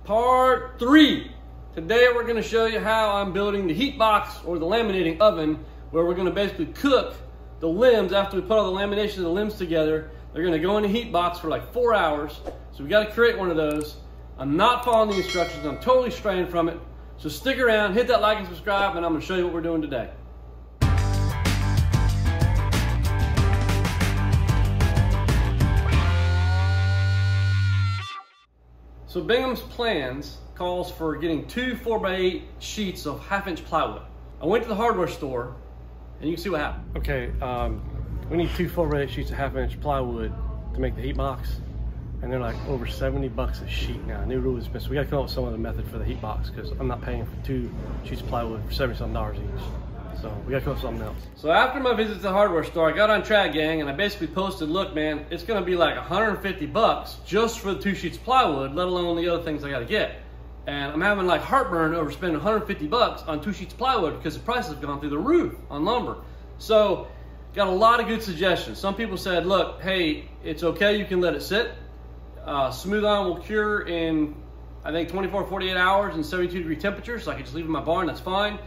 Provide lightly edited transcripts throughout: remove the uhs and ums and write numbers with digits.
Part 3. Today we're going to show you how I'm building the heat box or the laminating oven, where we're going to basically cook the limbs. After we put all the lamination of the limbs together, they're going to go in the heat box for like 4 hours. So we got to create one of those. I'm not following the instructions. I'm totally straying from it. So stick around, hit that like and subscribe, and I'm going to show you what we're doing today. So Bingham's plans calls for getting 2 4x8 sheets of 1/2-inch plywood. I went to the hardware store and you can see what happened. Okay, we need 2 4x8 sheets of 1/2-inch plywood to make the heat box. And they're like over 70 bucks a sheet now. New rule is been, so we gotta come up with some other method for the heat box because I'm not paying for 2 sheets of plywood for $70-something each. So we gotta come up with something else. So after my visit to the hardware store, I got on Track Gang and I basically posted, look man, it's gonna be like 150 bucks just for the 2 sheets of plywood, let alone the other things I gotta get. And I'm having like heartburn over spending 150 bucks on 2 sheets of plywood because the prices have gone through the roof on lumber. So got a lot of good suggestions. Some people said, look, hey, it's okay, you can let it sit. Smooth on will cure in, I think, 24, 48 hours in 72-degree temperatures. So I could just leave it in my barn, that's fine.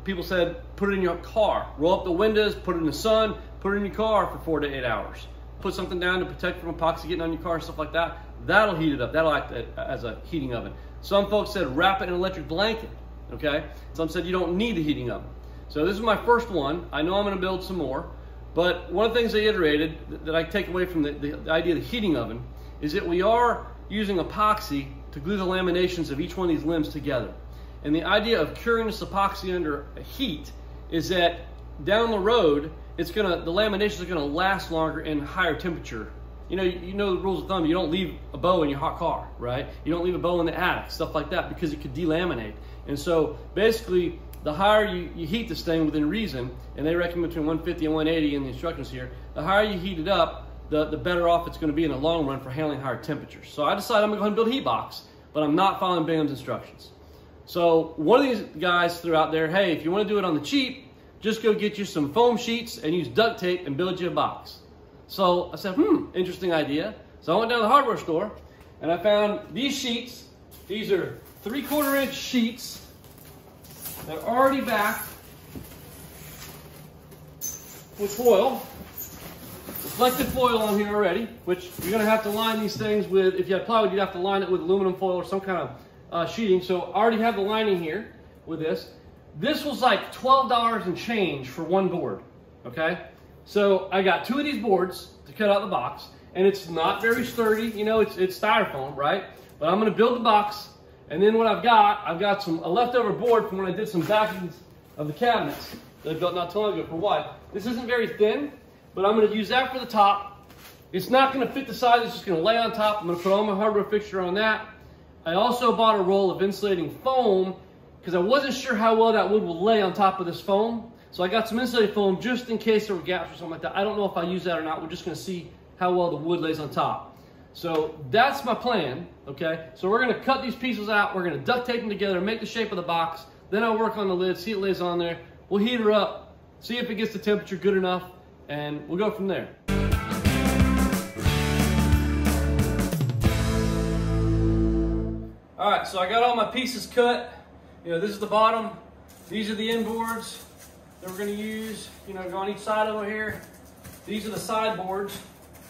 People said, put it in your car. Roll up the windows, put it in the sun, put it in your car for 4 to 8 hours. Put something down to protect from epoxy getting on your car and stuff like that. That'll heat it up. That'll act as a heating oven. Some folks said, wrap it in an electric blanket, okay? Some said you don't need the heating oven. So this is my first one. I know I'm gonna build some more, but one of the things they iterated that I take away from the idea of the heating oven is that we are using epoxy to glue the laminations of each one of these limbs together. And the idea of curing this epoxy under heat is that down the road, the laminations are gonna last longer in higher temperature. You know the rules of thumb, you don't leave a bow in your hot car, right? You don't leave a bow in the attic, stuff like that, because it could delaminate. And so basically, the higher you heat this thing within reason, and they recommend between 150 and 180 in the instructions here, the higher you heat it up, the better off it's gonna be in the long run for handling higher temperatures. So I decided I'm gonna go ahead and build a heat box, but I'm not following Bingham's instructions. So one of these guys threw out there, hey, if you wanna do it on the cheap, just go get you some foam sheets and use duct tape and build you a box. So I said, interesting idea. So I went down to the hardware store and I found these sheets. These are 3/4 inch sheets. They're already backed with foil. Reflective foil on here already, which you're gonna have to line these things with. If you have plywood, you'd have to line it with aluminum foil or some kind of sheeting. So I already have the lining here with this. This was like $12 and change for one board, okay? So I got 2 of these boards to cut out the box, and it's not very sturdy, you know, it's styrofoam, right? But I'm gonna build the box, and then what I've got a leftover board from when I did some backings of the cabinets that I built not too long ago for wood. This isn't very thin, but I'm gonna use that for the top. It's not gonna fit the size, it's just gonna lay on top. I'm gonna put all my hardware fixture on that. I also bought a roll of insulating foam because I wasn't sure how well that wood will lay on top of this foam. So I got some insulating foam just in case there were gaps or something like that. I don't know if I use that or not. We're just gonna see how well the wood lays on top. So that's my plan, okay? So we're gonna cut these pieces out. We're gonna duct tape them together, make the shape of the box. Then I'll work on the lid, see it lays on there. We'll heat her up, see if it gets the temperature good enough, and we'll go from there. All right, so I got all my pieces cut. You know, this is the bottom. These are the end boards that we're gonna use, you know, go on each side over here. These are the side boards.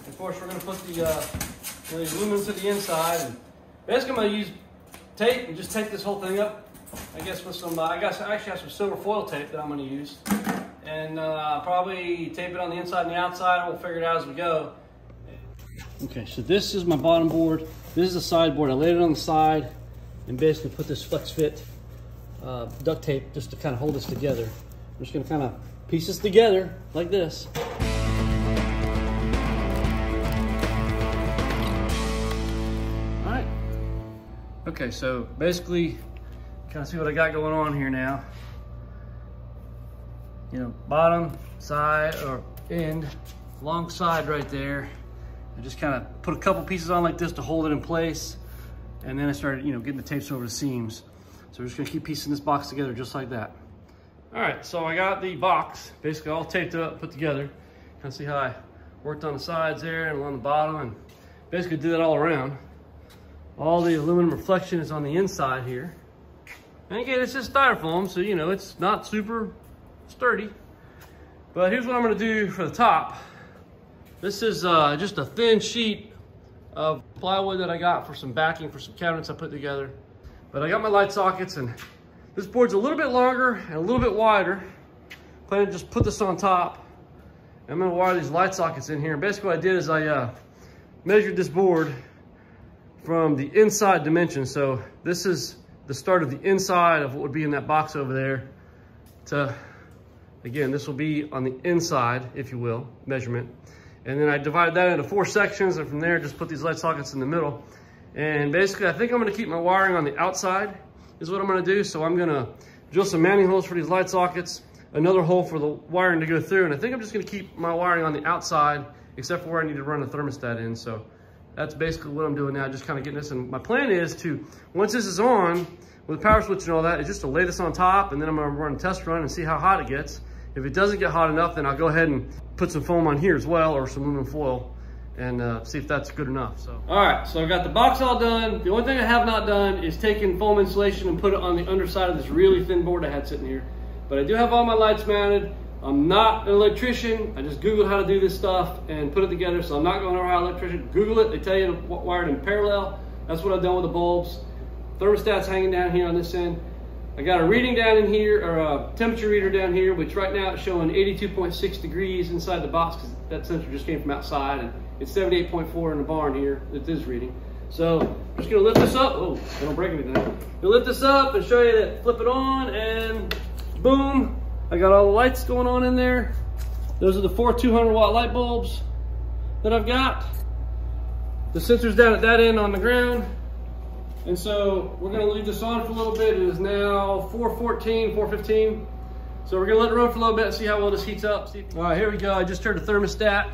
Of course, we're gonna put the aluminum to the inside. And basically, I'm gonna use tape and just tape this whole thing up. I guess with some, I actually have some silver foil tape that I'm gonna use. And probably tape it on the inside and the outside, and we'll figure it out as we go. Okay, so this is my bottom board. This is the side board. I laid it on the side and basically put this FlexFix duct tape just to kind of hold this together. I'm just gonna kind of piece this together like this. All right. Okay, so basically, kind of see what I got going on here now. You know, bottom, side, or end, long side right there. I just kind of put a couple pieces on like this to hold it in place. And then I started, you know, getting the tapes over the seams. So we're just gonna keep piecing this box together just like that. All right, so I got the box basically all taped up, put together. Kind of see how I worked on the sides there and along the bottom, and basically did that all around. All the aluminum reflection is on the inside here. And again, it's just styrofoam, so you know, it's not super sturdy. But here's what I'm gonna do for the top. This is just a thin sheet of plywood that I got for some backing for some cabinets I put together. But I got my light sockets, and this board's a little bit longer and a little bit wider. Plan to just put this on top. I'm gonna wire these light sockets in here. And basically what I did is I measured this board from the inside dimension. So this is the start of the inside of what would be in that box over there. Again, this will be on the inside, if you will, measurement. And then I divided that into 4 sections, and from there, just put these light sockets in the middle. And basically, I think I'm gonna keep my wiring on the outside, is what I'm gonna do. So I'm gonna drill some mounting holes for these light sockets, another hole for the wiring to go through, and I think I'm just gonna keep my wiring on the outside, except for where I need to run a thermostat in. So that's basically what I'm doing now, just kind of getting this. And my plan is to, once this is on, with the power switch and all that, is just to lay this on top, and then I'm gonna run a test run and see how hot it gets. If it doesn't get hot enough, then I'll go ahead and put some foam on here as well, or some aluminum foil, and see if that's good enough. So, all right, so I've got the box all done. The only thing I have not done is taken foam insulation and put it on the underside of this really thin board I had sitting here. But I do have all my lights mounted. I'm not an electrician. I just Googled how to do this stuff and put it together, so I'm not going over how electrician. Google it, they tell you to wire it in parallel. That's what I've done with the bulbs. Thermostat's hanging down here on this end. I got a reading down in here, or a temperature reader down here, which right now it's showing 82.6 degrees inside the box, because that sensor just came from outside, and it's 78.4 in the barn here that this reading. So I'm just gonna lift this up. Oh, I don't break anything. Gonna lift this up and show you that, flip it on, and boom, I got all the lights going on in there. Those are the 4 200-watt light bulbs that I've got. The sensor's down at that end on the ground. And so we're gonna leave this on for a little bit. It is now 4:14, 4:15. So we're gonna let it run for a little bit and see how well this heats up. All right, here we go. I just turned the thermostat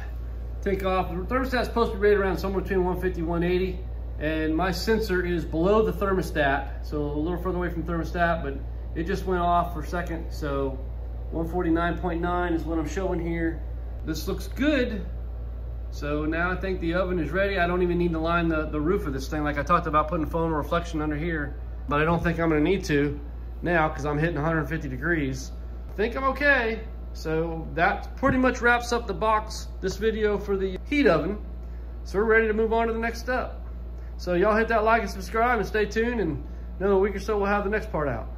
take off. The thermostat's supposed to be rated around somewhere between 150 and 180. And my sensor is below the thermostat, so a little further away from the thermostat, but it just went off for a second. So 149.9 is what I'm showing here. This looks good. So now I think the oven is ready. I don't even need to line the roof of this thing. Like I talked about putting foam reflection under here, but I don't think I'm gonna need to now because I'm hitting 150 degrees. I think I'm okay. So that pretty much wraps up the box, this video for the heat oven. So we're ready to move on to the next step. So y'all hit that like and subscribe and stay tuned, and another week or so we'll have the next part out.